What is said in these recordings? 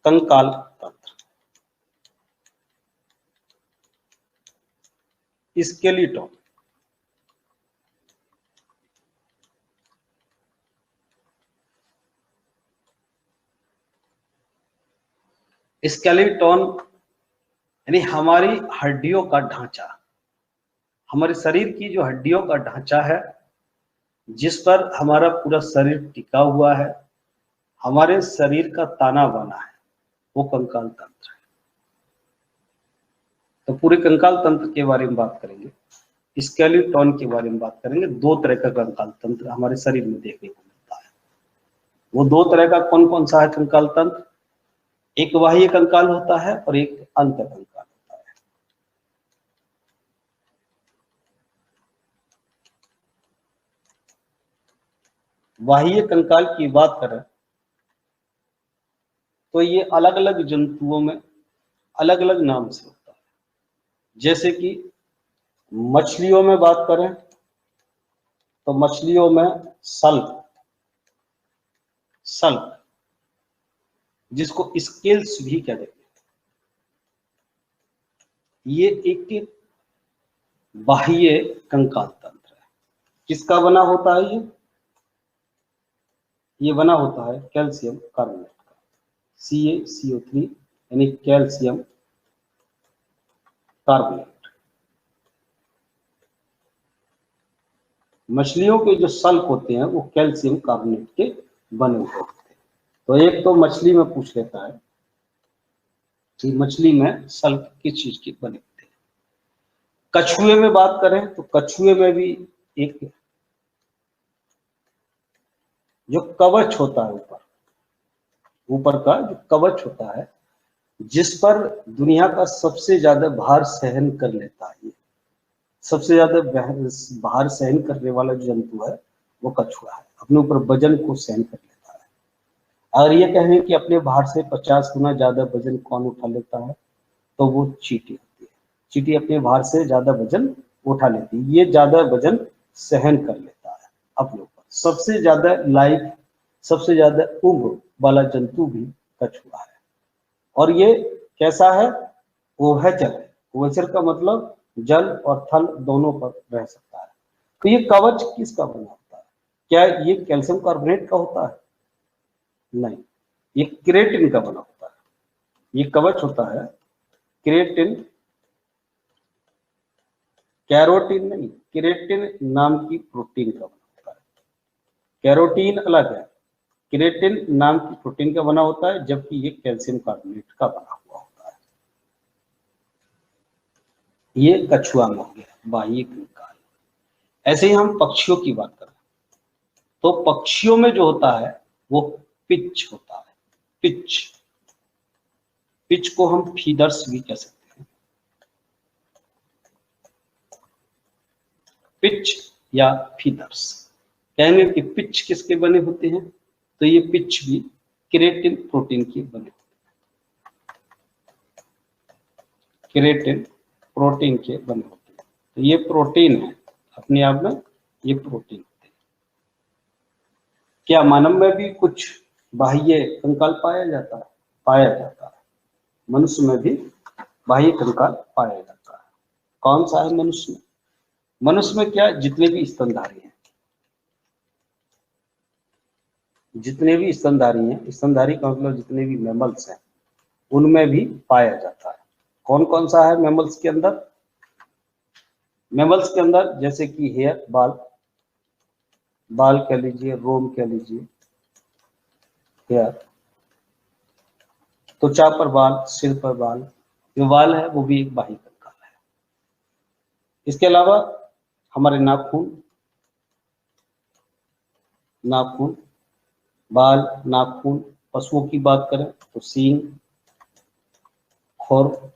कंकाल तंत्र, skeleton, skeleton यानी हमारी हड्डियों का ढांचा, हमारे शरीर की जो हड्डियों का ढांचा है जिस पर हमारा पूरा शरीर टिका हुआ है, हमारे शरीर का ताना बाना है, वो कंकाल तंत्र है। तो पूरे कंकाल तंत्र के बारे में बात करेंगे, स्केलेटन के बारे में बात करेंगे। दो तरह का कंकाल तंत्र हमारे शरीर में देखने को मिलता है। वो दो तरह का कौन कौन सा है कंकाल तंत्र? एक बाह्य कंकाल होता है और एक अंत कंकाल होता है। बाह्य कंकाल की बात करें तो ये अलग अलग जंतुओं में अलग अलग नाम से होता है। जैसे कि मछलियों में बात करें तो मछलियों में सल्क जिसको स्केल्स भी कहते हैं, ये एक बाह्य कंकाल तंत्र है। किसका बना होता है? ये बना होता है कैल्शियम कार्बोनेट का, CaCO3 यानी कैल्शियम कार्बोनेट। मछलियों के जो सल्क होते हैं वो कैल्शियम कार्बोनेट के बने हुए होते हैं। तो एक तो मछली में पूछ लेता है कि मछली में सल्क किस चीज के बने होते हैं। कछुए में बात करें तो कछुए में भी एक जो कवच होता है, ऊपर का जो कवच होता है जिस पर दुनिया का सबसे ज्यादा भार सहन कर लेता है, सबसे ज्यादा भार सहन करने वाला जो जंतु है वो कछुआ है। अपने ऊपर वजन को सहन कर लेता है। अगर ये कहें कि अपने भार से 50 गुना ज्यादा वजन कौन उठा लेता है तो वो चींटी होती है। चींटी अपने भार से ज्यादा वजन उठा लेती है, ये ज्यादा वजन सहन कर लेता है अपने ऊपर। सबसे ज्यादा लाइफ, सबसे ज्यादा उम्र वाला जंतु भी कछुआ है। और ये कैसा है? उभयचर है। उभयचर का मतलब जल और थल दोनों पर रह सकता है। तो ये कवच किसका बना होता है? क्या ये कैल्शियम कार्बोनेट का होता है? नहीं, ये केराटिन का बना होता है। ये कवच होता है केराटिन, कैरोटीन नहीं, केराटिन नाम की प्रोटीन का बना होता है। कैरोटीन अलग है, केराटिन नाम की प्रोटीन का बना होता है, जबकि ये कैल्शियम कार्बोनेट का बना हुआ होता है। ये कछुआ में हो गया बाह्य कंकाल। ऐसे ही हम पक्षियों की बात करें तो पक्षियों में जो होता है वो पिच होता है। पिच को हम फीदर्स भी कह सकते हैं। पिच या फीदर्स कहेंगे कि पिच किसके बने होते हैं? तो ये पिच भी केराटिन प्रोटीन के बने होते हैं। केराटिन प्रोटीन के बने होते हैं। तो ये प्रोटीन है, अपने आप में ये प्रोटीन होते हैं। क्या मानव में भी कुछ बाह्य कंकाल पाया जाता है? पाया जाता है। मनुष्य में भी बाह्य कंकाल पाया जाता है। कौन सा है मनुष्य में? मनुष्य में क्या, जितने भी स्तनधारी हैं, जितने भी स्तनधारी हैं, स्तनधारी का मतलब जितने भी मैमल्स हैं, उनमें भी पाया जाता है। कौन कौन सा है मैमल्स के अंदर? मैमल्स के अंदर जैसे कि हेयर, बाल कह लीजिए, रोम कह लीजिए, हेयर, त्वचा पर बाल, सिर पर बाल, जो बाल है वो भी एक बाह्य कंकाल है। इसके अलावा हमारे नाखून, बाल, नाखून, पशुओं की बात करें तो सींग, खुर,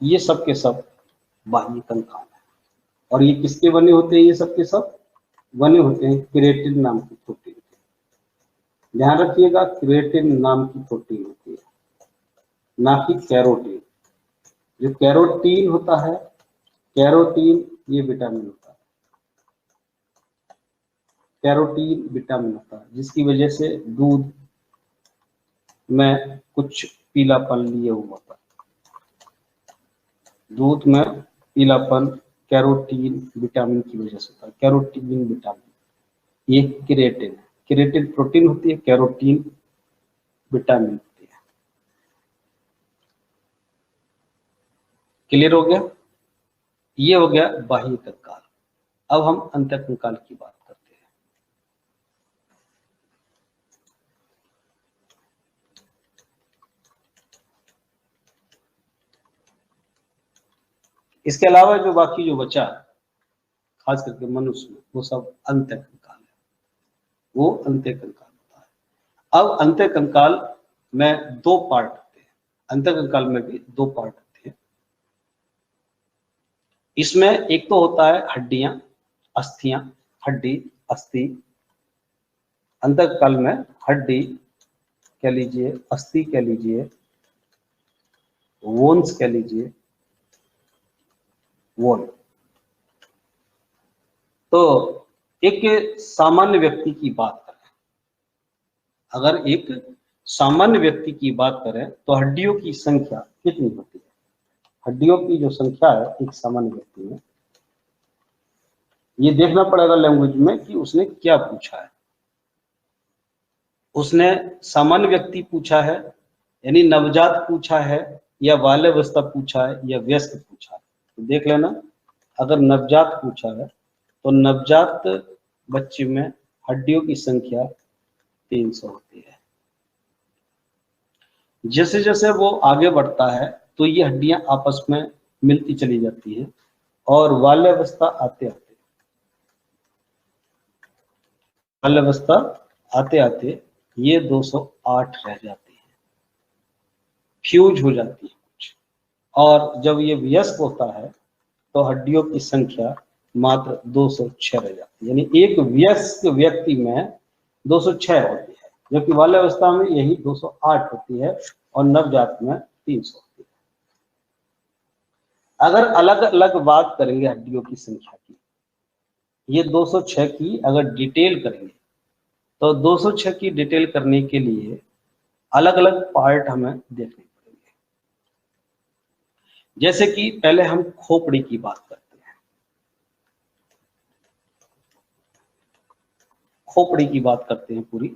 ये सब के सब बाह्य कंकाल है। और ये किसके बने होते हैं? ये सब के सब बने होते हैं केराटिन नाम की प्रोटीन के। ध्यान रखिएगा, केराटिन नाम की प्रोटीन होती है, ना कि कैरोटीन। जो कैरोटीन होता है, कैरोटीन ये विटामिन होता है। कैरोटीन विटामिन होता है जिसकी वजह से दूध, में कुछ पीलापन लिए हुआ था, दूध में पीलापन कैरोटीन विटामिन की वजह से था। कैरोटीन विटामिन, ये केराटिन है। केराटिन प्रोटीन होती है, कैरोटीन विटामिन होती है। क्लियर हो गया? ये हो गया बाह्य कंकाल। अब हम अंतः कंकाल की बात करते हैं। इसके अलावा जो बाकी जो बचा, खास करके मनुष्य में, वो सब अंतः कंकाल है, वो अंतः कंकाल होता है। अब अंतः कंकाल में दो पार्ट होते हैं, अंतः कंकाल में भी दो पार्ट होते हैं। इसमें एक तो होता है हड्डियां, अस्थियां, हड्डी, अस्थि। अंतः कंकाल में हड्डी कह लीजिए, अस्थि कह लीजिए, वोन्स कह लीजिए, वोन। तो एक सामान्य व्यक्ति की बात करें, अगर एक सामान्य व्यक्ति की बात करें तो हड्डियों की संख्या कितनी होती है? हड्डियों की जो संख्या है एक सामान्य व्यक्ति में, ये देखना पड़ेगा लैंग्वेज में कि उसने क्या पूछा है। उसने सामान्य व्यक्ति पूछा है, यानी नवजात पूछा है, या बाल्यावस्था पूछा है, या वयस्क पूछा है। तो देख लेना, अगर नवजात पूछा है तो नवजात बच्चे में हड्डियों की संख्या 300 होती है। जैसे जैसे वो आगे बढ़ता है तो ये हड्डियां आपस में मिलती चली जाती हैं, और बाल्यावस्था आते आते ये 208 रह जाती है, फ्यूज हो जाती है कुछ। और जब ये वयस्क होता है तो हड्डियों की संख्या मात्र 206 रह जाती है, यानी एक वयस्क व्यक्ति में 206 होती है, जबकि बाल्यावस्था में यही 208 होती है, और नवजात में 300 होती है। अगर अलग अलग बात करेंगे हड्डियों की संख्या की, ये 206 की अगर डिटेल करेंगे तो 206 की डिटेल करने के लिए अलग अलग पार्ट हमें देखने पड़ेंगे। जैसे कि पहले हम खोपड़ी की बात करते हैं। खोपड़ी की बात करते हैं, पूरी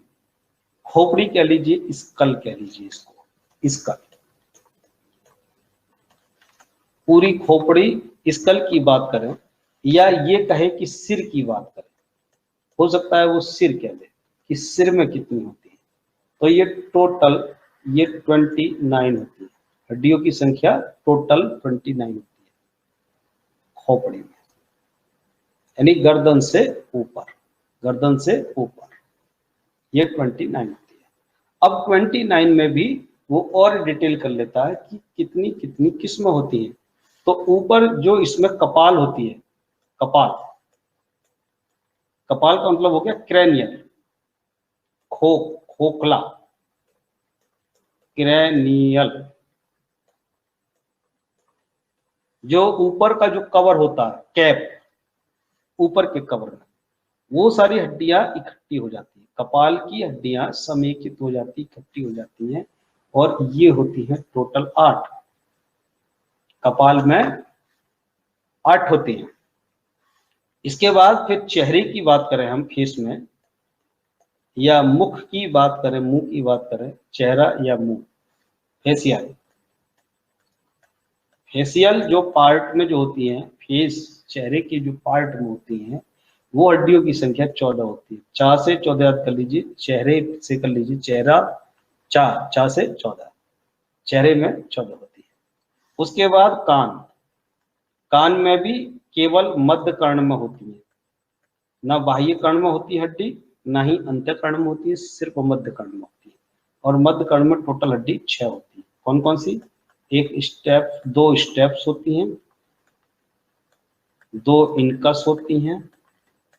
खोपड़ी कह लीजिए, स्कल कह लीजिए इसको, स्कल, पूरी खोपड़ी स्कल की बात करें, या ये कहे कि सिर की बात करें, हो सकता है वो सिर कह दे कि सिर में कितनी होती है। तो ये टोटल ये 29 होती है, हड्डियों की संख्या टोटल 29 होती है खोपड़ी में, यानी गर्दन से ऊपर, गर्दन से ऊपर ये 29 होती है। अब 29 में भी वो और डिटेल कर लेता है कि कितनी कितनी किस्म होती है। तो ऊपर जो इसमें कपाल होती है, कपाल, कपाल का मतलब हो गया क्रैनियल, खोखला, क्रैनियल। जो ऊपर का जो कवर होता है, कैप, ऊपर के कवर में वो सारी हड्डियां इकट्ठी हो जाती है, कपाल की हड्डियां समेकित हो जाती, इकट्ठी हो जाती हैं, और ये होती है टोटल 8। कपाल में 8 होती हैं। इसके बाद फिर चेहरे की बात करें हम, फेस में, या मुख की बात करें, मुंह की बात करें, चेहरा या मुंह, फेसियल। फेसियल जो पार्ट में जो होती है, फेस, चेहरे की जो पार्ट में होती हैं, वो हड्डियों की संख्या 14 होती है। 4 से 14 याद कर लीजिए, चेहरे से कर लीजिए, चेहरा 4 से 14, चेहरे में 14 होती है। उसके बाद कान, कान में भी केवल मध्य कर्ण में होती है, ना बाह्य कर्ण में होती है हड्डी, ना ही अंत्य कर्ण में होती है, सिर्फ मध्य कर्ण में होती है। और मध्य कर्ण में टोटल हड्डी 6 होती है। कौन कौन सी? एक स्टेप, 2 स्टेप्स होती हैं, 2 इनकस होती हैं,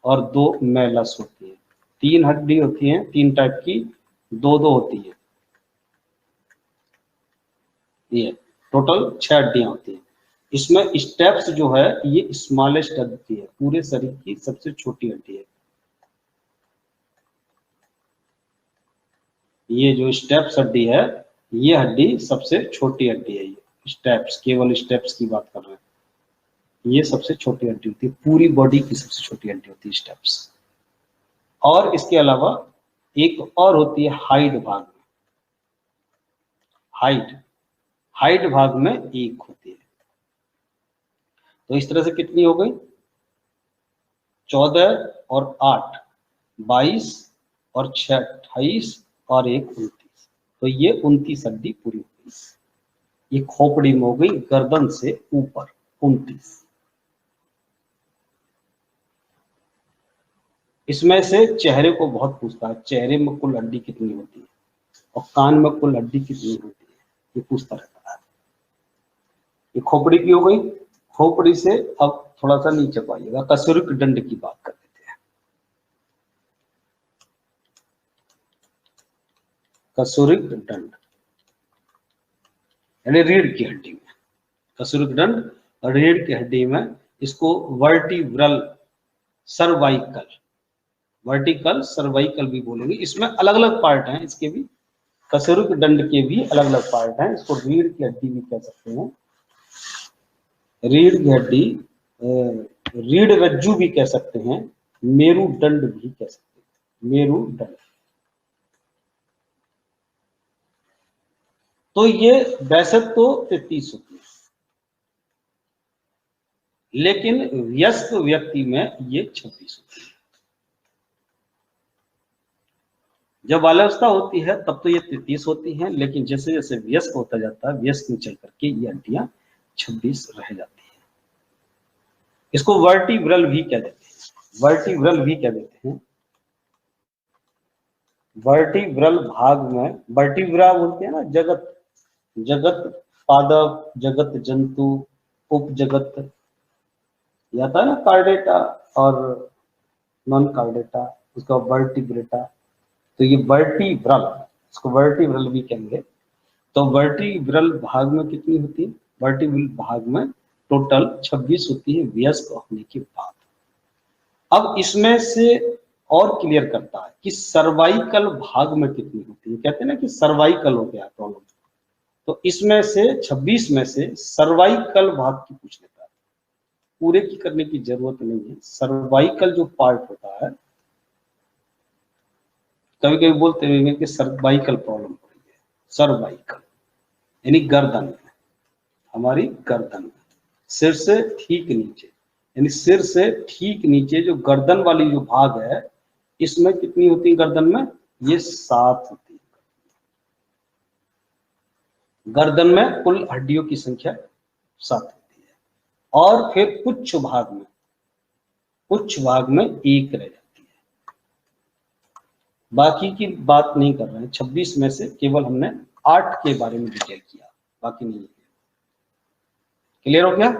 और 2 मेलस होती है। 3 हड्डी होती हैं, 3 टाइप की, 2 होती है। ये टोटल 6 हड्डियां होती हैं। इसमें स्टेप्स जो है ये स्मॉलेस्ट हड्डी है, पूरे शरीर की सबसे छोटी हड्डी है। ये जो स्टेप्स हड्डी है, ये हड्डी सबसे छोटी हड्डी है। ये स्टेप्स, केवल स्टेप्स की बात कर रहे हैं, ये सबसे छोटी हड्डी होती है, पूरी बॉडी की सबसे छोटी हड्डी होती है स्टेप्स। और इसके अलावा एक और होती है हाइड भाग में, हाइड भाग में एक होती है। तो इस तरह से कितनी हो गई, 14 और 8 22 और 6 28 और 1 29। तो ये 29 हड्डी पूरी हो गई। ये खोपड़ी में हो गई, गर्दन से ऊपर 29। इसमें से चेहरे को बहुत पूछता है, चेहरे में कुल हड्डी कितनी होती है और कान में कुल हड्डी कितनी होती है, ये पूछता रहता है। ये खोपड़ी की हो गई। खोपड़ी से अब थोड़ा सा नीचे को आइएगा, कसूरिक दंड की बात कर लेते हैं। कसूरिक दंड यानी रीढ़ की हड्डी में, कसूरिक दंड और रीढ़ की हड्डी में इसको वर्टिब्रल सर्वाइकल, वर्टिकल सर्वाइकल भी बोलेंगे। इसमें अलग अलग पार्ट हैं इसके भी, कसूरिक दंड के भी अलग अलग पार्ट हैं। इसको रीढ़ की हड्डी भी कह सकते हैं, रीढ़ की हड्डी, रीढ़ रज्जू भी कह सकते हैं, मेरुदंड भी कह सकते हैं, मेरुदंड। तो ये वैसे तो 33 होती है, लेकिन वयस्क व्यक्ति में ये 26 होती है। जब बाल्यावस्था होती है तब तो ये 33 होती हैं, लेकिन जैसे जैसे वयस्क होता जाता है, वयस्क में चल करके ये हड्डियां 26 रह जाती है। इसको वर्टिब्रल भी कह देते हैं, वर्टिब्रल भी कह देते हैं। वर्टिब्रल भाग में, वर्टिब्रा बोलते हैं ना, जगत, जगत पादप, जगत जंतु, उपजगत, आता है ना, कार्डेटा और नॉन कार्डेटा, उसका वर्टिब्रेटा। तो ये वर्टिब्रल, इसको वर्टिब्रल भी कहेंगे। तो वर्टिब्रल भाग में कितनी होती है, वर्टिब्रल भाग में टोटल 26 होती है वयस्क होने के बाद। अब इसमें से और क्लियर करता है कि सर्वाइकल भाग में कितनी होती है। कहते हैं ना कि सर्वाइकल हो गया प्रॉब्लम, तो इसमें से 26 में से सर्वाइकल भाग की पूछ लेता है। पूरे की करने की जरूरत नहीं है। सर्वाइकल जो पार्ट होता है, कभी कभी बोलते हैं कि सर्वाइकल प्रॉब्लम हो रही है, सर्वाइकल यानी गर्दन में, हमारी गर्दन में, सिर से ठीक नीचे, यानी सिर से ठीक नीचे जो गर्दन वाली जो भाग है, इसमें कितनी होती है गर्दन में, ये 7 होती है। गर्दन में कुल हड्डियों की संख्या 7 होती है। और फिर पुच्छ भाग में, पुच्छ भाग में 1 रह जाती है। बाकी की बात नहीं कर रहे हैं, 26 में से केवल हमने 8 के बारे में डिटेल किया, बाकी नहीं। क्लियर हो गया?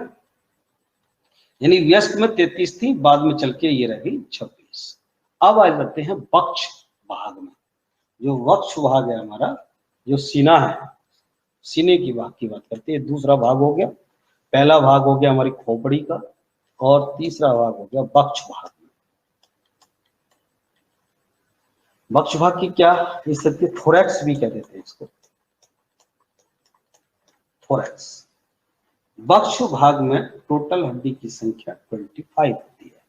यानी वयस्क में 33 थी, बाद में चल के ये रह गई 26। अब आ जाते हैं वक्ष भाग में। जो वक्ष भाग है हमारा, जो सीना है, सीने की बात करते हैं। दूसरा भाग हो गया, पहला भाग हो गया हमारी खोपड़ी का, और तीसरा भाग हो गया वक्ष भाग में। वक्ष भाग की क्या इस सकती है, थोरैक्स भी कह देते हैं इसको, थोरैक्स। वक्ष भाग में टोटल हड्डी की संख्या 25 होती है,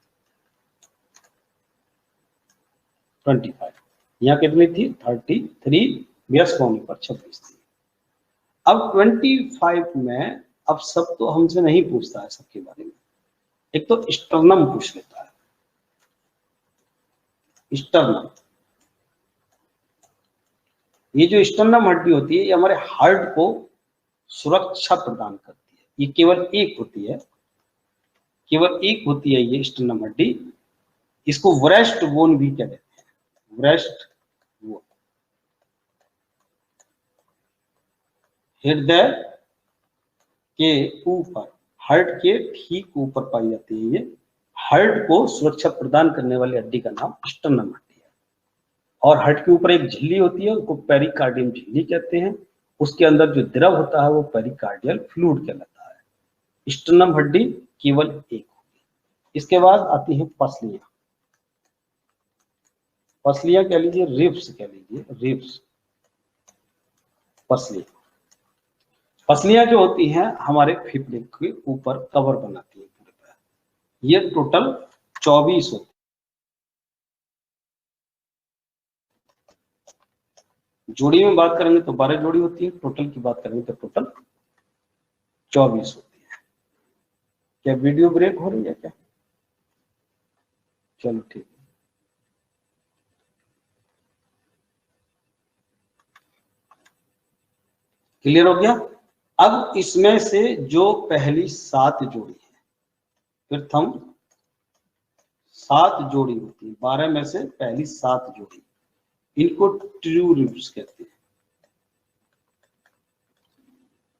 25। यहाँ कितनी थी, 33, वयस्क होने पर 26 थी। अब 25 में, अब सब तो हमसे नहीं पूछता है सबके बारे में। एक तो स्टर्नम पूछ लेता है, स्टर्नम। ये जो स्टर्नम हड्डी होती है, ये हमारे हार्ट को सुरक्षा प्रदान करती है। ये केवल एक होती है, केवल एक होती है ये स्टर्नम हड्डी। इसको ब्रेस्ट बोन भी कह देते हैं, ब्रेस्ट बोन। हृदय के ऊपर, हार्ट के ठीक ऊपर पाई जाती है। ये हार्ट को सुरक्षा प्रदान करने वाली हड्डी का नाम स्टर्नम हड्डी है। और हार्ट के ऊपर एक झिल्ली होती है, उसको पेरिकार्डियम झिल्ली कहते हैं। उसके अंदर जो द्रव होता है वो पेरिकार्डियल फ्लूइड कहलाता है। स्टर्नम हड्डी केवल एक होगी। इसके बाद आती है पसलियां, पसलियां कह लीजिए, रिब्स कह लीजिए, रिब्स। पसलियां। पसलियां जो होती हैं हमारे फेफड़े के ऊपर कवर बनाती है पूरे पैर। ये टोटल 24 होती है। जोड़ी में बात करेंगे तो 12 जोड़ी होती है, टोटल की बात करेंगे तो टोटल 24 होती है। क्या वीडियो ब्रेक हो रही है क्या? चलो ठीक है। क्लियर हो गया? अब इसमें से जो पहली 7 जोड़ी है, फिर हम 7 जोड़ी होती है, 12 में से पहली 7 जोड़ी, इनको ट्रू रिब्स कहते हैं।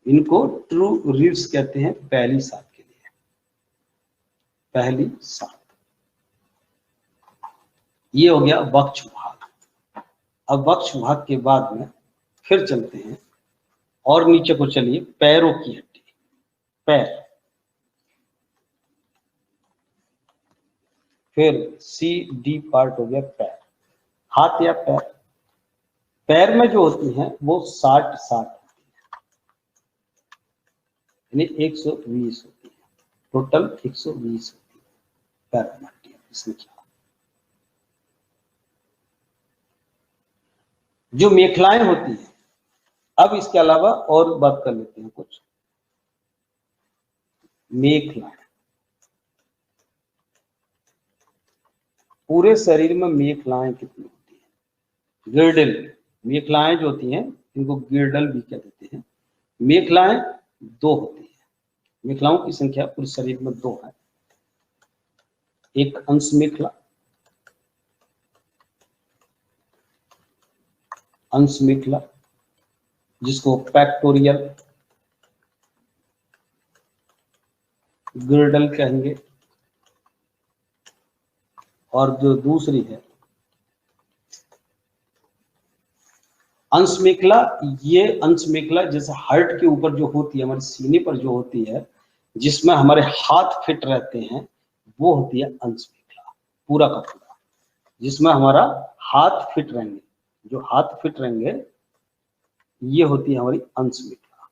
इनको ट्रू रिब्स कहते हैं पहली 7 के लिए, पहली 7। ये हो गया वक्ष भाग। अब वक्ष भाग के बाद में फिर चलते हैं और नीचे को चलिए, पैरों की हड्डी, पैर, फिर सी डी पार्ट हो गया पैर, हाथ या पैर। पैर में जो होती हैं वो 60 होती है, यानी 120 होती है, टोटल 120 होती है पैर में हड्डियां की संख्या। जो मेखलाएं होती हैं, अब इसके अलावा और बात कर लेते हैं कुछ। मेखलाएं, पूरे शरीर में मेखलाएं कितनी होती है? गिर्डल, मेखलाएं जो होती हैं इनको गिर्डल भी कह देते हैं। मेखलाएं 2 होती है। मेखलाओं की संख्या पूरे शरीर में 2 है। एक अंश मेखला, अंश मेखला जिसको पैक्टोरियल गिर्डल कहेंगे, और जो दूसरी है अंश मेखला। ये अंश मेखला जैसे हार्ट के ऊपर जो होती है, हमारे सीने पर जो होती है, जिसमें हमारे हाथ फिट रहते हैं, वो होती है अंश मेखला, पूरा का पूरा, जिसमें हमारा हाथ फिट रहेंगे। जो हाथ फिट रहेंगे ये होती है हमारी अंश मेखला।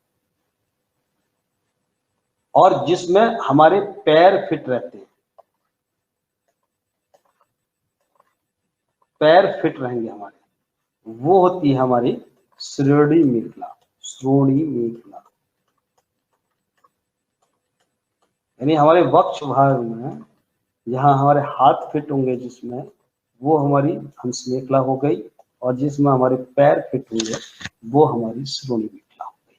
और जिसमें हमारे पैर फिट रहते हैं, पैर फिट रहेंगे हमारे, वो होती है हमारी श्रोणि मेखला। श्रोणि मेखला यानी हमारे वक्ष भाग में जहां हमारे हाथ फिट होंगे, जिसमें वो हमारी अंश मेखला हो गई, और जिसमें हमारे पैर फिट होंगे वो हमारी श्रोणि मेखला हो गई।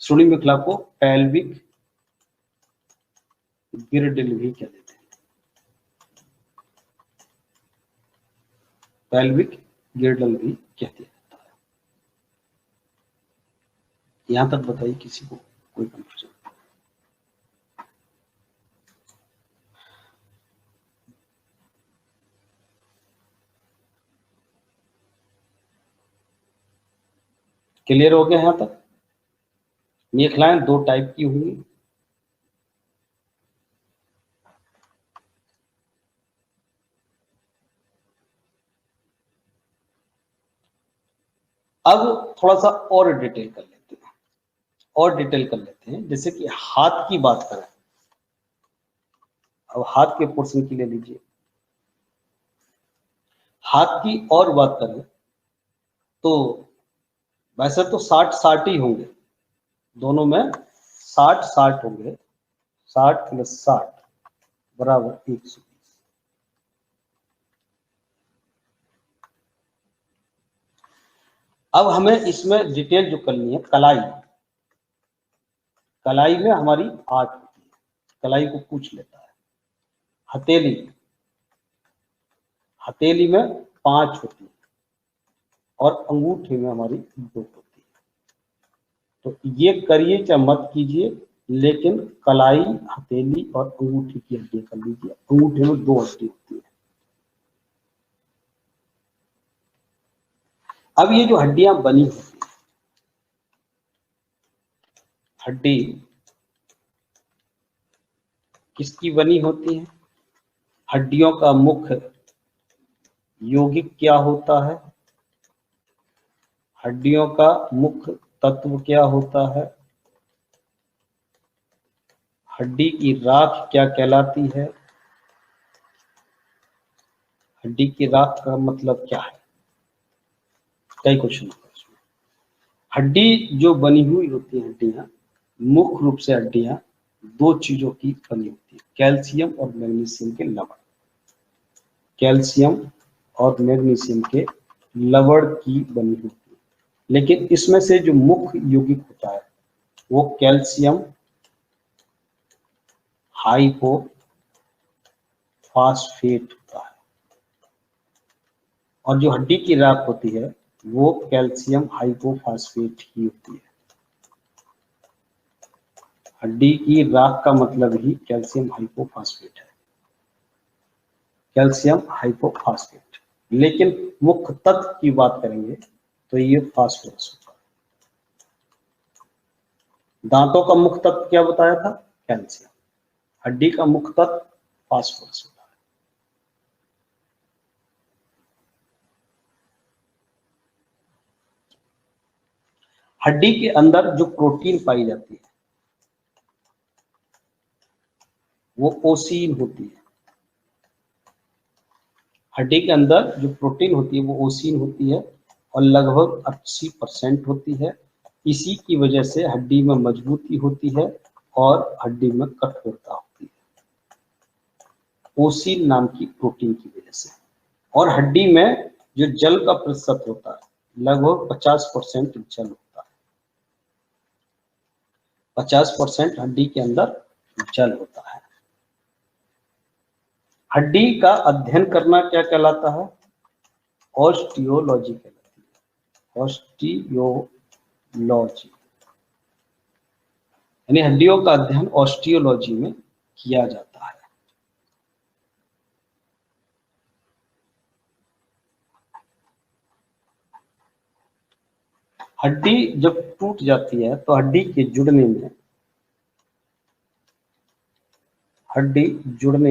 श्रोणि मेखला को पेल्विक गिर्डल भी कह देते हैं, पेल्विक गिर्डल भी कहते हैं। यहां तक बताइए किसी को कोई कंफ्यूजन? क्लियर हो गया? यहां तक मेखलाएं 2 टाइप की होंगी। अब थोड़ा सा और डिटेल कर लेते हैं, और डिटेल कर लेते हैं। जैसे कि हाथ की बात करें, अब हाथ के पोर्शन की ले लीजिए। हाथ की और बात करें तो वैसे तो 60 ही होंगे, दोनों में 60 होंगे। 60 + 60 बराबर 120। अब हमें इसमें डिटेल जो करनी है, कलाई, कलाई में हमारी 8 होती है, कलाई को पूछ लेता है। हथेली, हथेली में 5 होती है, और अंगूठे में हमारी 2 होती है। तो ये करिए चाहे मत कीजिए, लेकिन कलाई, हथेली और अंगूठी की हड्डी कर लीजिए। अंगूठे में 2 हड्डी होती है। अब ये जो हड्डियां बनी होती है, हड्डी किसकी बनी होती है? हड्डियों का मुख्य यौगिक क्या होता है? हड्डियों का मुख्य तत्व क्या होता है, हड्डी की राख क्या कहलाती है, हड्डी की राख का मतलब क्या है, कई क्वेश्चन होता है इसमें। हड्डी जो बनी हुई होती है, हड्डियां मुख्य रूप से हड्डियां दो चीजों की बनी होती है, कैल्शियम और मैग्नीशियम के लवण, कैल्शियम और मैग्नीशियम के लवण की बनी होती है। लेकिन इसमें से जो मुख्य यौगिक होता है वो कैल्शियम हाइपोफॉस्फेट होता है, और जो हड्डी की राख होती है वो कैल्शियम हाइपोफॉस्फेट ही होती है। हड्डी की राख का मतलब ही कैल्शियम हाइपोफॉस्फेट है, कैल्शियम हाइपोफॉस्फेट। लेकिन मुख्य तत्व की बात करेंगे तो ये फास्फोरस होता है। दांतों का मुख्य तत्व क्या बताया था, कैल्शियम। हड्डी का मुख्य तत्व फास्फोरस होता है। हड्डी के अंदर जो प्रोटीन पाई जाती है वो ओसीन होती है। हड्डी के अंदर जो प्रोटीन होती है वो ओसीन होती है और लगभग 80% होती है। इसी की वजह से हड्डी में मजबूती होती है और हड्डी में कठोरता होती है, ओसीन नाम की प्रोटीन की वजह से। और हड्डी में जो जल का प्रतिशत होता है लगभग 50% जल होता है, 50% हड्डी के अंदर जल होता है। हड्डी का अध्ययन करना क्या कहलाता है, ऑस्टियोलॉजी कहलाती है, ऑस्टियोलॉजी, यानी हड्डियों का अध्ययन ऑस्टियोलॉजी में किया जाता है। हड्डी जब टूट जाती है तो हड्डी के जुड़ने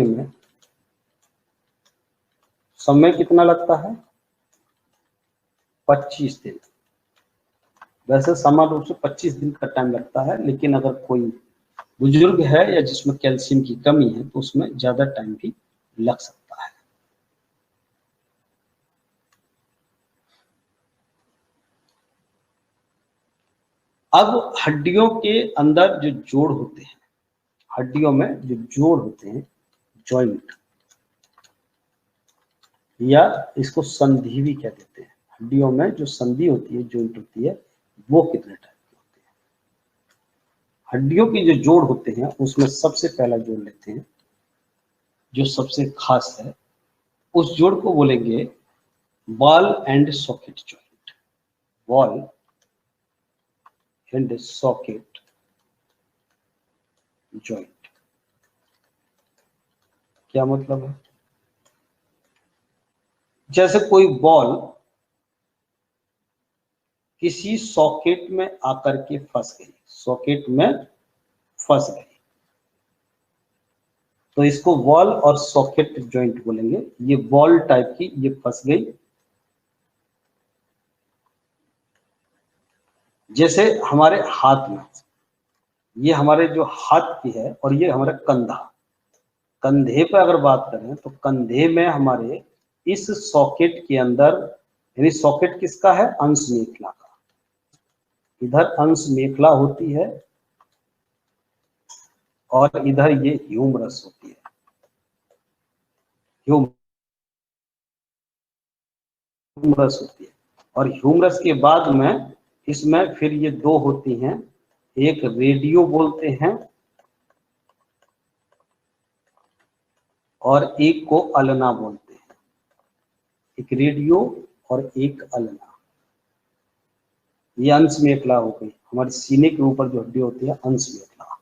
में समय कितना लगता है, 25 दिन। वैसे सामान्य रूप से 25 दिन का टाइम लगता है, लेकिन अगर कोई बुजुर्ग है या जिसमें कैल्शियम की कमी है तो उसमें ज्यादा टाइम भी लग सकता है। अब हड्डियों के अंदर जो जोड़ होते हैं, हड्डियों में जो जोड़ होते हैं, जॉइंट, या इसको संधि भी कह देते हैं। हड्डियों में जो संधि होती है, जॉइंट होती है, वो कितने टाइप की होती है। हड्डियों के जो जोड़ होते हैं उसमें सबसे पहला जोड़ लेते हैं जो सबसे खास है, उस जोड़ को बोलेंगे ball and socket joint. Ball and socket joint क्या मतलब है, जैसे कोई बॉल किसी सॉकेट में आकर के फंस गई, सॉकेट में फंस गई, तो इसको बॉल और सॉकेट जॉइंट बोलेंगे। ये बॉल टाइप की ये फंस गई, जैसे हमारे हाथ में, ये हमारे जो हाथ की है और ये हमारा कंधा, कंधे पे अगर बात करें तो कंधे में हमारे इस सॉकेट के अंदर, यानी सॉकेट किसका है, अंश मेखला का, इधर अंश मेखला होती है और इधर ये ह्यूमरस होती है, ह्यूमरस होती है। और ह्यूमरस के बाद में इसमें फिर ये दो होती हैं, एक रेडियो बोलते हैं और एक को अल्ना बोलते हैं, एक रेडियो और एक अल्ना। ये अंश मेखला हो गई, हमारे सीने के ऊपर जो हड्डी होती है अंश मेखला।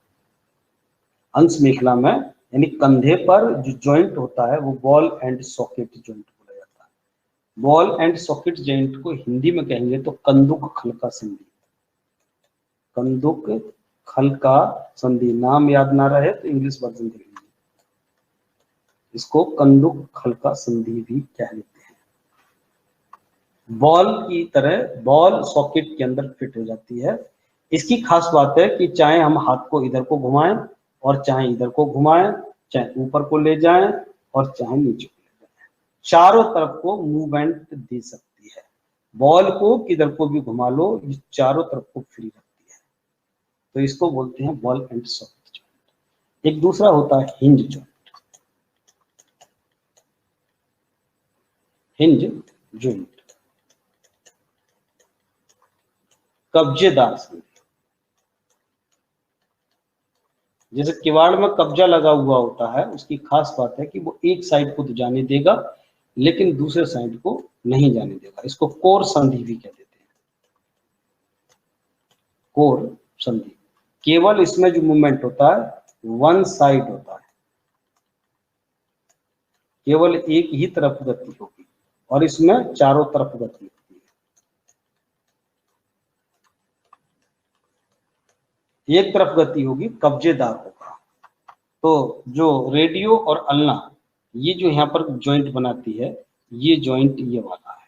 अंश मेखला में यानी कंधे पर जो जॉइंट होता है वो बॉल एंड सॉकेट जॉइंट बोला जाता है। बॉल एंड सॉकेट जॉइंट को हिंदी में कहेंगे तो कंदुक खलका संधि, कंदुक खलका संधि। नाम याद ना रहे तो इंग्लिश वर्जन देख लीजिए, इसको कंदुक खलका संधि भी कह लेते हैं। बॉल की तरह बॉल सॉकेट के अंदर फिट हो जाती है। इसकी खास बात है कि चाहे हम हाथ को इधर को घुमाएं और चाहे इधर को घुमाएं, चाहे ऊपर को ले जाएं और चाहे नीचे को ले जाएं, चारों तरफ को मूवमेंट दे सकती है। बॉल को किधर को भी घुमा लो, ये चारों तरफ को फ्री रखती है। तो इसको बोलते हैं बॉल एंड सॉकेट जॉइंट। एक दूसरा होता है हिंज जॉइंट। हिंज जॉइंट कब्जेदार संधि। जैसे किवाड़ में कब्जा लगा हुआ होता है, उसकी खास बात है कि वो एक साइड को तो जाने देगा लेकिन दूसरे साइड को नहीं जाने देगा। इसको कोर संधि भी कह देते हैं। कोर संधि केवल इसमें जो मूवमेंट होता है वन साइड होता है, केवल एक ही तरफ गति होगी और इसमें चारों तरफ गति होती है। एक तरफ गति होगी, कब्जेदार होगा। तो जो रेडियो और अल्ना, ये जो यहाँ पर जॉइंट बनाती है, ये जॉइंट ये वाला है,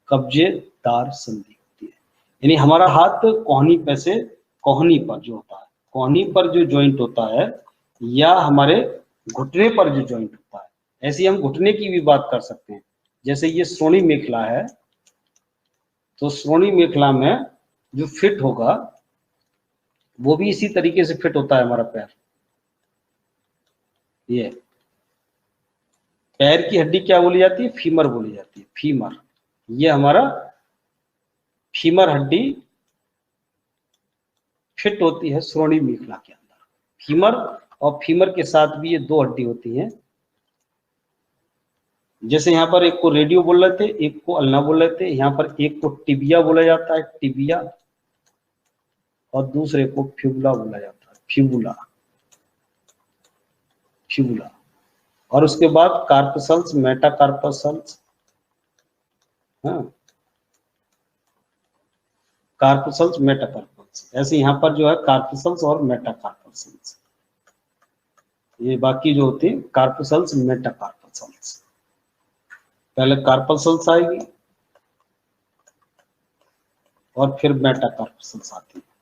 कब्जेदार संधि होती है। यानी हमारा हाथ कोहनी पे से कोहनी पर जो होता है, कोहनी पर जो जॉइंट होता है या हमारे घुटने पर जो जॉइंट होता है, ऐसे हम घुटने की भी बात कर सकते हैं। जैसे ये श्रोणी मेखला है, तो श्रोणी मेखला में जो फिट होगा वो भी इसी तरीके से फिट होता है हमारा पैर। ये पैर की हड्डी क्या बोली जाती है? फीमर बोली जाती है, फीमर। ये हमारा फीमर हड्डी फिट होती है श्रोणी मेखला के अंदर। फीमर और फीमर के साथ भी ये दो हड्डी होती हैं। जैसे यहाँ पर एक को रेडियो बोल रहे थे, एक को अल्ना बोल रहे थे, यहाँ पर एक को टिबिया बोला जाता है, टिबिया, और दूसरे को फ्यूबुला बोला जाता है, फ्यूबुला, फ्यूबुला। और उसके बाद कार्पसल्स, मेटाकार्पसल्स, हाँ, कार्पसल्स, मेटाकार्पल्स। ऐसे यहाँ पर जो है कार्पसल्स और मेटाकार्पसल्स, ये बाकी जो होती है कार्पसल्स, मेटाकार्पसल्स। पहले कार्पसल्स आएगी और फिर मेटाकार्पसल्स आती है।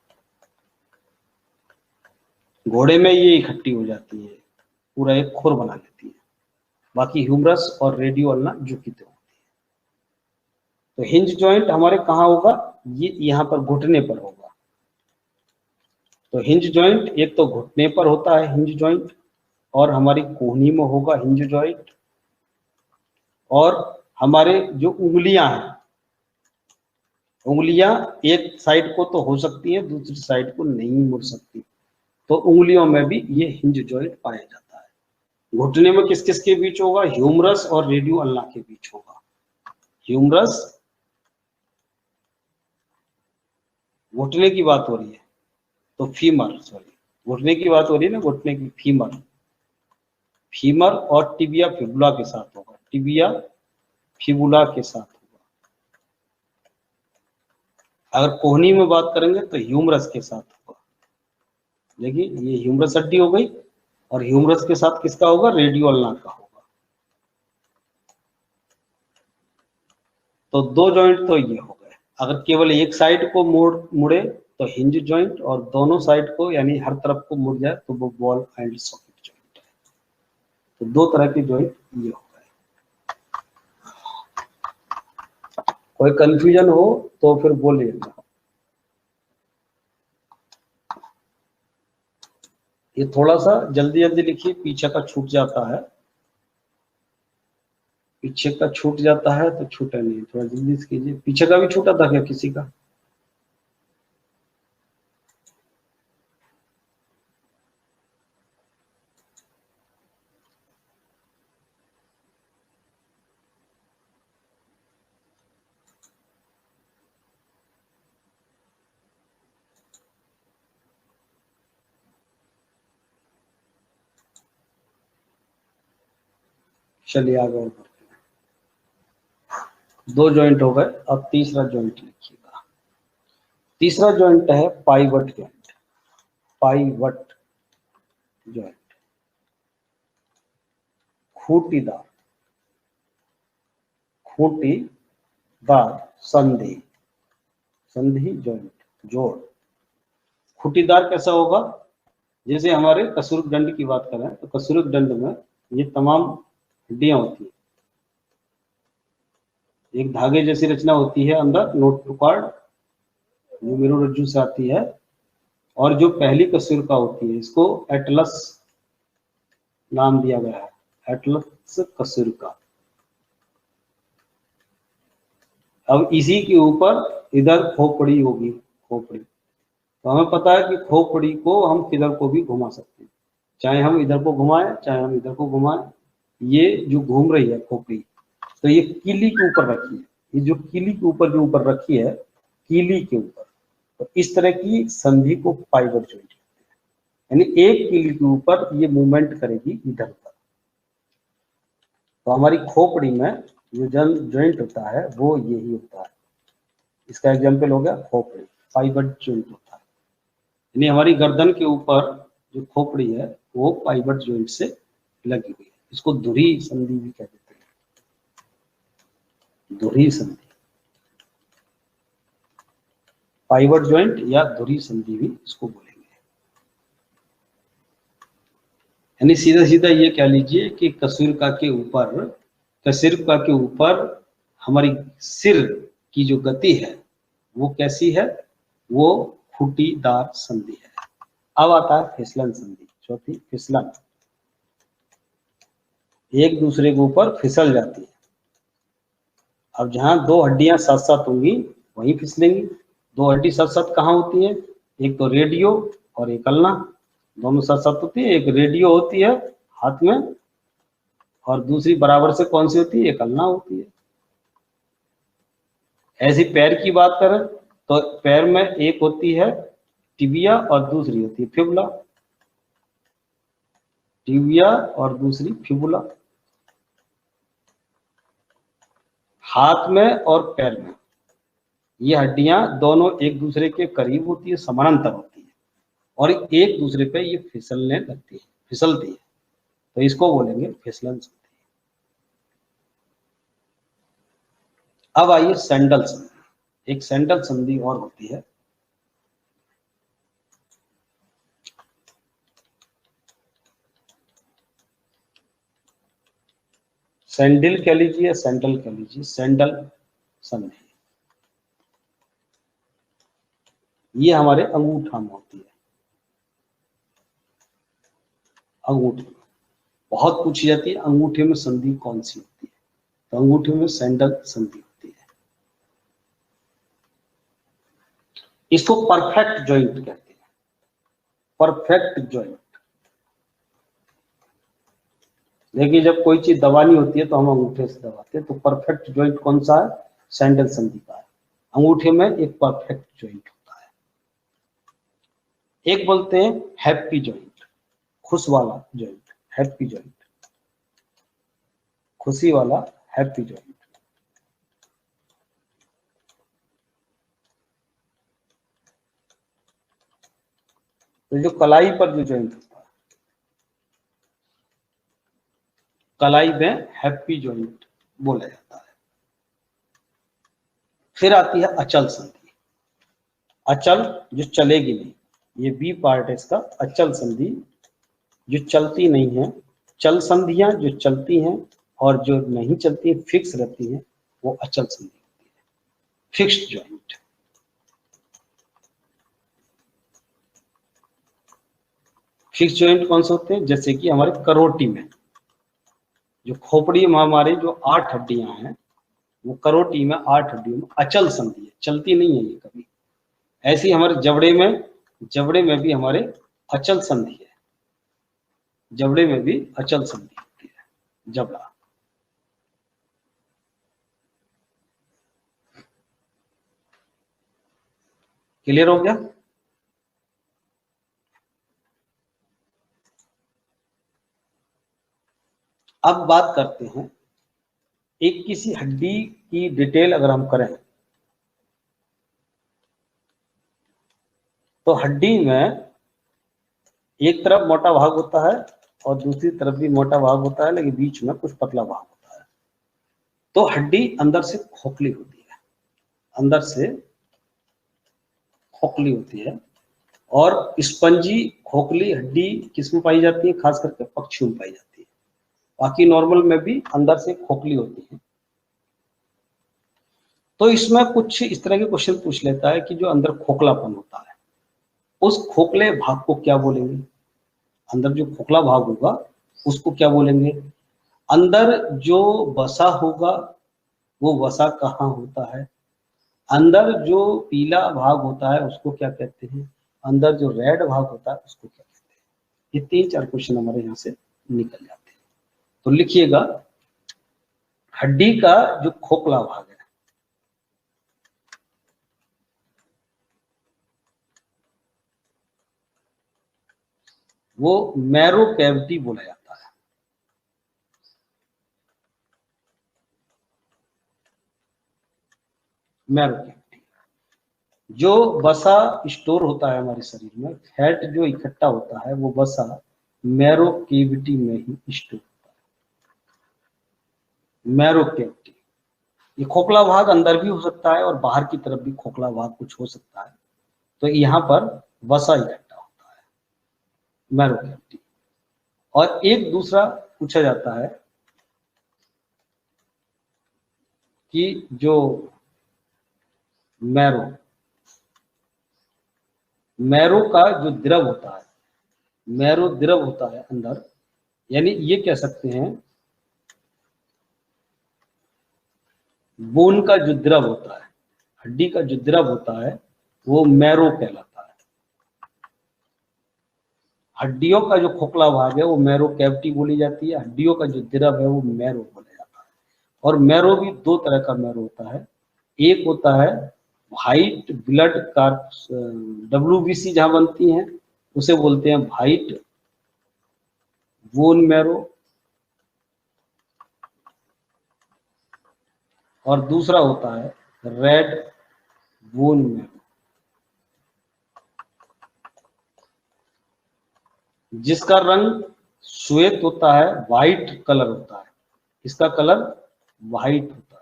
घोड़े में ये इकट्ठी हो जाती है, पूरा एक खुर बना लेती है। बाकी ह्यूमरस और रेडियो अल्ना झुकीते होती है। तो हिंज जॉइंट हमारे कहाँ होगा? ये यहाँ पर घुटने पर होगा। तो हिंज जॉइंट एक तो घुटने पर होता है हिंज जॉइंट, और हमारी कोहनी में होगा हिंज जॉइंट, और हमारे जो उंगलियां हैं, उंगलियां एक साइड को तो हो सकती हैं, दूसरी साइड को नहीं मुड़ सकती, तो उंगलियों में भी ये हिंज जॉइंट पाया जाता है। घुटने में किस किस के बीच होगा? ह्यूमरस और रेडियो अल्ना के बीच होगा। ह्यूमरस, घुटने की बात हो रही है तो फीमर, सॉरी घुटने की बात हो रही है ना, घुटने की, फीमर, फीमर और टिबिया फिबुला के साथ होगा, टिबिया फिबुला के साथ होगा। अगर कोहनी में बात करेंगे तो ह्यूमरस के साथ होगा। देखिए ये ह्यूमरस हड्डी हो गई, और ह्यूमरस के साथ किसका होगा? रेडियो अल्ना का होगा। तो दो जॉइंट तो ये हो गए। अगर केवल एक साइड को मुड़े तो हिंज जॉइंट, और दोनों साइड को यानी हर तरफ को मुड़ जाए तो वो बॉल एंड सॉकेट जॉइंट है। तो दो तरह की जॉइंट ये हो गए। कोई कंफ्यूजन हो तो फिर बोलिएगा। ये थोड़ा सा जल्दी जल्दी लिखिए, पीछे का छूट जाता है, पीछे का छूट जाता है तो छूटे नहीं, थोड़ा जल्दी से कीजिए। पीछे का भी छूटा था क्या किसी का? चलिए आगे और बढ़ते हैं। दो जॉइंट हो गए, अब तीसरा जॉइंट लिखिएगा। तीसरा जॉइंट है पाइवट जॉइंट, पाइवट जॉइंट, खूंटीदार, खूंटीदार दार संधि, संधि जॉइंट, जोड़। खूंटीदार कैसा होगा? जैसे हमारे कसूरक दंड की बात करें तो कसूरक दंड में ये तमाम हड्डियां होती है, एक धागे जैसी रचना होती है अंदर, नोट टू कार्ड जो मेरुरज्जु से आती है, और जो पहली कसूरका होती है इसको एटलस नाम दिया गया है, एटलस कसूरका। अब इसी के ऊपर इधर खोपड़ी होगी, खोपड़ी। तो हमें पता है कि खोपड़ी को हम किधर को भी घुमा सकते हैं, चाहे हम इधर को घुमाएं चाहे हम इधर को घुमाएं। ये जो घूम रही है खोपड़ी, तो ये कीली के ऊपर रखी है, ये जो कीली के ऊपर जो ऊपर रखी है, कीली के ऊपर, तो इस तरह की संधि को पाइवट जॉइंट कहते हैं। यानी एक कीली के ऊपर ये मूवमेंट करेगी इधर उधर। तो हमारी खोपड़ी में जो जॉइंट होता है वो यही होता है। इसका एग्जाम्पल हो गया खोपड़ी, पाइवट जॉइंट होता है। यानी हमारी गर्दन के ऊपर जो खोपड़ी है वो पाइवट जॉइंट से लगी हुई है। इसको धुरी संधि भी कह देते हैं, धुरी संधि, पाइवट जॉइंट या धुरी संधि भी इसको बोलेंगे। यानी सीधा सीधा ये कह लीजिए कि कसूरका के ऊपर हमारी सिर की जो गति है वो कैसी है? वो खूंटीदार संधि है। अब आता है फिसलन संधि, चौथी फिसलन, एक दूसरे के ऊपर फिसल जाती है। अब जहां दो हड्डियां साथ साथ होंगी वहीं फिसलेंगी। दो हड्डी साथ साथ कहाँ होती है? एक तो रेडियो और एक अल्ना, दोनों साथ साथ होती है। एक रेडियो होती है हाथ में और दूसरी बराबर से कौन सी होती है? एक अल्ना होती है। ऐसी पैर की बात करें तो पैर में एक होती है टिबिया और दूसरी होती है फिबुला, टिबिया और दूसरी फिबुला। हाथ में और पैर में ये हड्डियां दोनों एक दूसरे के करीब होती है, समानांतर होती है और एक दूसरे पे ये फिसलने लगती है, फिसलती है। तो इसको बोलेंगे फिसलन संधि। अब आइए सैंडल संधि। एक सैंडल संधि और होती है। सैंडल कह लीजिए, सैंडल कह लीजिए, सैंडल संधि ये हमारे अंगूठा में होती है। अंगूठे में बहुत पूछी जाती है, अंगूठे में संधि कौन सी होती है? तो अंगूठे में सैंडल संधि होती है। इसको परफेक्ट जॉइंट कहते हैं, परफेक्ट जॉइंट। देखिए जब कोई चीज दबानी होती है तो हम अंगूठे से दबाते हैं, तो परफेक्ट जॉइंट कौन सा है? सैंडल संधि का है। अंगूठे में एक परफेक्ट जॉइंट होता है। एक बोलते हैं हैप्पी जॉइंट, खुश वाला जॉइंट, हैप्पी जॉइंट, खुशी वाला हैप्पी जॉइंट। तो जो कलाई पर जो जॉइंट होता है, कलाई में हैप्पी जॉइंट बोला जाता है। फिर आती है अचल संधि। अचल जो चलेगी नहीं, ये बी पार्ट है इसका। अचल संधि जो चलती नहीं है। चल संधियां जो चलती हैं और जो नहीं चलती, फिक्स रहती हैं, वो अचल संधि होती है, फिक्स्ड जॉइंट। फिक्स जॉइंट कौन से होते हैं? जैसे कि हमारे करोटी में, जो खोपड़ी में हमारे जो 8 हड्डियां हैं, वो करोटी में 8 हड्डियों में अचल संधि है, चलती नहीं है ये कभी। ऐसी हमारे जबड़े में भी हमारे अचल संधि है, जबड़े में भी अचल संधि होती है, जबड़ा। क्लियर हो गया? अब बात करते हैं एक किसी हड्डी की डिटेल अगर हम करें तो हड्डी में एक तरफ मोटा भाग होता है और दूसरी तरफ भी मोटा भाग होता है, लेकिन बीच में कुछ पतला भाग होता है। तो हड्डी अंदर से खोखली होती है। अंदर से खोखली होती है, और स्पंजी खोखली हड्डी किसमें पाई जाती है? खास करके पक्षियों में पाई जाती है। बाकी नॉर्मल में भी अंदर से खोखली होती है। तो इसमें कुछ इस तरह के क्वेश्चन पूछ लेता है कि जो अंदर खोखलापन होता है, उस खोखले भाग को क्या बोलेंगे? अंदर जो खोखला भाग होगा उसको क्या बोलेंगे? अंदर जो वसा होगा वो वसा कहाँ होता है? अंदर जो पीला भाग होता है उसको क्या कहते हैं? अंदर जो रेड भाग होता है उसको क्या कहते हैं? ये 3-4 क्वेश्चन हमारे यहाँ से निकल जाते हैं। तो लिखिएगा, हड्डी का जो खोखला भाग है वो मैरो कैविटी बोला जाता है। मैरो कैविटी, जो वसा स्टोर होता है हमारे शरीर में, फैट जो इकट्ठा होता है वो वसा मैरो कैविटी में ही स्टोर होता है। मैरो कैविटी, ये खोखला भाग अंदर भी हो सकता है और बाहर की तरफ भी खोखला भाग कुछ हो सकता है। तो यहाँ पर वसा इकट्ठा होता है, मैरो कैविटी। और एक दूसरा पूछा जाता है कि जो मैरो मैरो का जो द्रव होता है, मैरो द्रव होता है अंदर, यानी ये कह सकते हैं बोन का जो द्रव होता है, हड्डी का जो द्रव होता है वो मैरो कहलाता है। हड्डियों का जो खोखला भाग है वो मैरो कैविटी बोली जाती है, हड्डियों का जो द्रव है वो मैरो बोला जाता है। और मैरो भी 2 तरह का मैरो होता है। एक होता है व्हाइट ब्लड कार्प्स, WBC जहां बनती हैं उसे बोलते हैं व्हाइट बोन मैरो, और दूसरा होता है रेड बोन मैरो, जिसका रंग श्वेत होता है, व्हाइट कलर होता है। इसका कलर व्हाइट होता है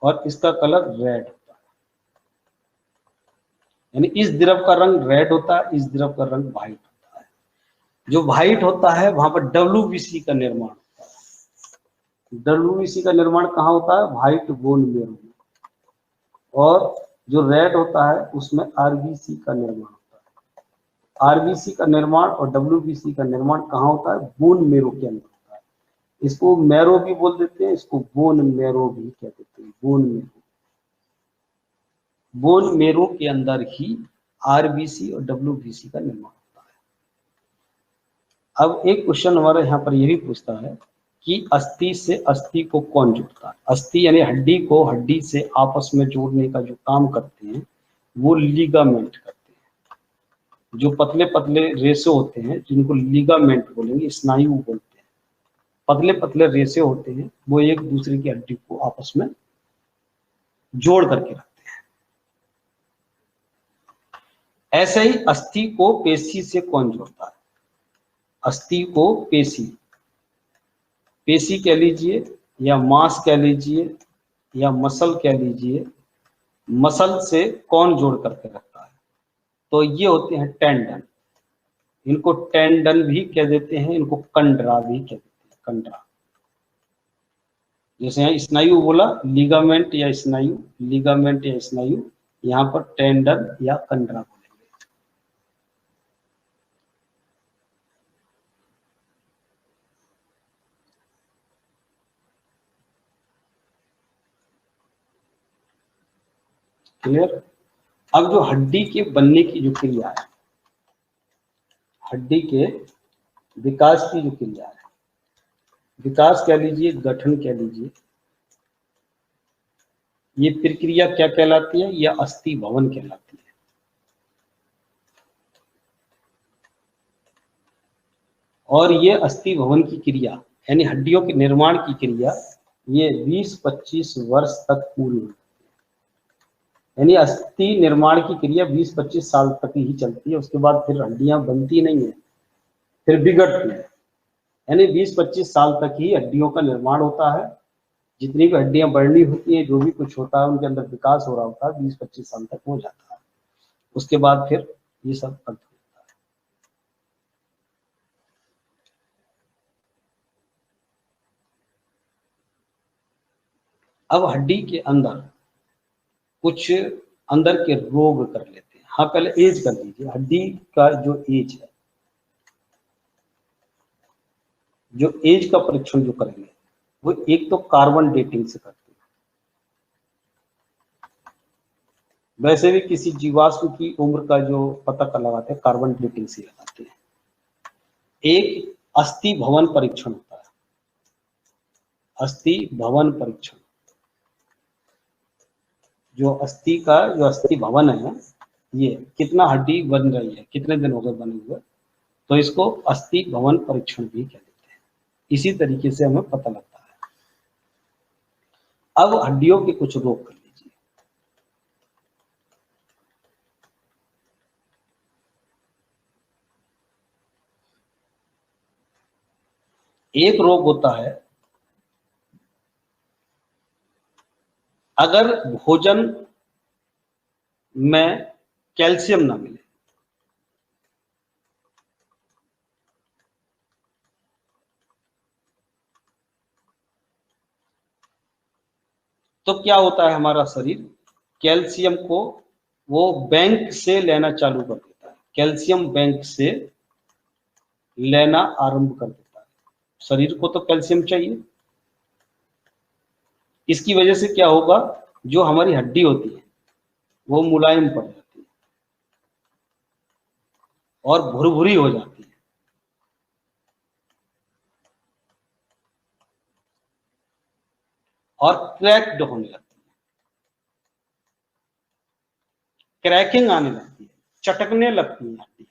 और इसका कलर रेड होता है। यानी इस द्रव का रंग रेड होता है, इस द्रव का रंग व्हाइट होता है। जो व्हाइट होता है वहां पर WBC का निर्माण होता है। WBC का निर्माण कहाँ होता है? व्हाइट बोन मैरो में। और जो रेड होता है उसमें RBC का निर्माण होता है। RBC का निर्माण और WBC का निर्माण कहाँ होता है? बोन मैरो के अंदर होता है। इसको मैरो भी बोल देते हैं, इसको बोन मैरो भी कह देते हैं। बोन मैरो, बोन मैरो के अंदर ही RBC और WBC का निर्माण होता है। अब एक क्वेश्चन हमारे यहाँ पर ये भी पूछता है कि अस्थि से अस्थि को कौन जोड़ता है? अस्थि यानी हड्डी को हड्डी से आपस में जोड़ने का जो काम करते हैं वो लिगामेंट करते हैं। जो पतले पतले रेशे होते हैं जिनको लिगामेंट बोलेंगे, स्नायु बोलते हैं, पतले पतले रेशे होते हैं वो एक दूसरे की हड्डी को आपस में जोड़ करके रखते हैं। ऐसे ही अस्थि को पेशी से कौन जोड़ता है? अस्थि को पेशी, पेशी कह लीजिए या मांस कह लीजिए या मसल कह लीजिए, मसल से कौन जोड़ करके रखता है? तो ये होते हैं टेंडन। इनको टेंडन भी कह देते हैं, इनको कंडरा भी कह देते हैं, कंडरा। जैसे यहाँ स्नायु बोला, लिगामेंट या स्नायु, लिगामेंट या स्नायु, यहाँ पर टेंडन या कंडरा बोलेंगे। क्लियर? अब जो हड्डी के बनने की जो क्रिया है, हड्डी के विकास की जो क्रिया है, विकास कह लीजिए, गठन कह लीजिए, ये प्रक्रिया क्या कहलाती है? यह अस्थि भवन कहलाती है। और ये अस्थि भवन की क्रिया यानी हड्डियों के निर्माण की क्रिया ये 20-25 वर्ष तक पूरी होती है। यानी अस्थि निर्माण की क्रिया 20-25 साल तक ही चलती है, उसके बाद फिर हड्डियां बनती नहीं है, फिर बिगड़ती है। यानी 20-25 साल तक ही हड्डियों का निर्माण होता है जितनी भी हड्डियां बढ़नी होती हैं, जो भी कुछ होता है उनके अंदर विकास हो रहा होता है, 20-25 साल तक हो जाता है। उसके बाद फिर ये सब अंत होता है। अब हड्डी के अंदर कुछ अंदर के रोग कर लेते हैं। हाँ, पहले एज कर लीजिए। हड्डी का जो एज है, जो एज का परीक्षण जो करेंगे वो एक तो कार्बन डेटिंग से करते हैं। वैसे भी किसी जीवाश्म की उम्र का जो पता कर लगाते हैं कार्बन डेटिंग से लगाते हैं। एक अस्थि भवन परीक्षण होता है, अस्थि भवन परीक्षण। जो अस्थि भवन है, ये कितना हड्डी बन रही है, कितने दिन हो गए बने हुए, तो इसको अस्थि भवन परीक्षण भी कहते हैं। इसी तरीके से हमें पता लगता है। अब हड्डियों के कुछ रोग कर लीजिए। एक रोग होता है अगर भोजन में कैल्शियम ना मिले, तो क्या होता है, हमारा शरीर कैल्शियम को वो बैंक से लेना चालू कर देता है, कैल्शियम बैंक से लेना आरंभ कर देता है। शरीर को तो कैल्शियम चाहिए। इसकी वजह से क्या होगा, जो हमारी हड्डी होती है वो मुलायम पड़ जाती है और भुरभुरी हो जाती है। और क्रैक्ड होने लगती है, क्रैकिंग आने लगती है, चटकने लगती है हड्डियां।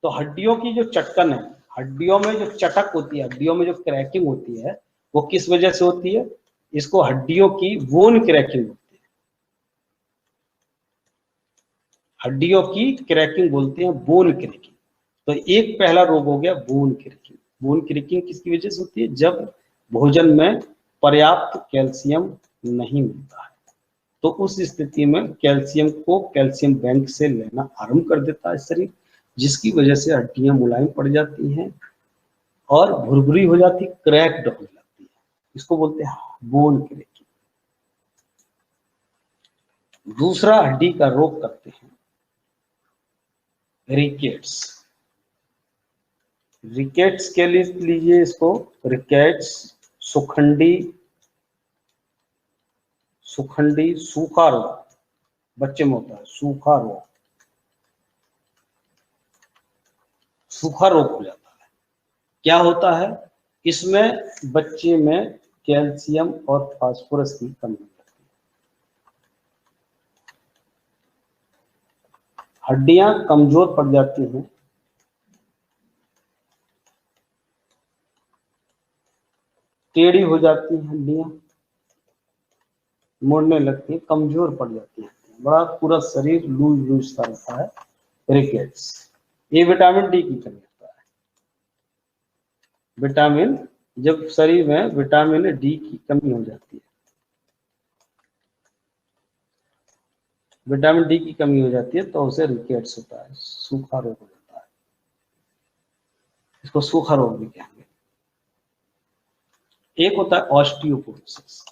तो हड्डियों की जो चटकन है, हड्डियों में जो चटक होती है, हड्डियों में जो क्रैकिंग होती है, वो किस वजह से होती है? इसको हड्डियों की बोन क्रैकिंग होती है। हड्डियों की क्रैकिंग बोलते हैं बोन क्रैकिंग। तो एक पहला रोग हो गया बोन क्रैकिंग। बोन क्रैकिंग किसकी वजह से होती है? जब भोजन में पर्याप्त कैल्शियम नहीं मिलता है, तो उस स्थिति में कैल्शियम को कैल्शियम बैंक से लेना आरंभ कर देता है शरीर, जिसकी वजह से हड्डियां मुलायम पड़ जाती हैं और भुरभुरी हो जाती, क्रैक्ड होने लगती है। इसको बोलते हैं बोन क्रैकिंग। दूसरा हड्डी का रोग करते हैं रिकेट्स। रिकेट्स के लिए लीजिए इसको, रिकेट्स, सुखंडी, सूखा रोग, बच्चे में होता है सूखा रोग, सूखा रोग हो जाता है। क्या होता है इसमें? बच्चे में कैल्शियम और फास्फोरस की कमी हो जाती है, हड्डियां कमजोर पड़ जाती हैं, टेढ़ी हो जाती हैं हड्डियां, मुड़ने लगती है, कमजोर पड़ जाती है, बड़ा पूरा शरीर लूज सा रहता है, रिकेट्स। ये विटामिन डी की कमी होता है। विटामिन, जब शरीर में विटामिन डी की कमी हो जाती है, विटामिन डी की कमी हो जाती है, तो उसे रिकेट्स होता है, सूखा रोग हो जाता है। इसको सूखा रोग भी कहेंगे। एक होता है ऑस्टियोपोरोसिस।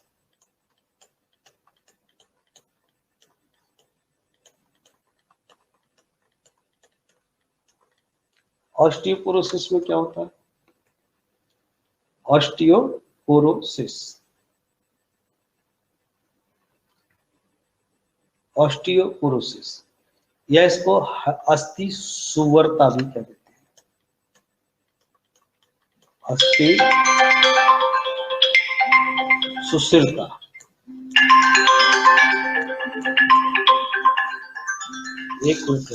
ऑस्टियोपोरोसिस में क्या होता है? ऑस्टियोपोरोसिस, ऑस्टियोपोरोसिस या इसको अस्थि सुवरता भी कह देते हैं। अस्थि सुशिरता। एक मिनट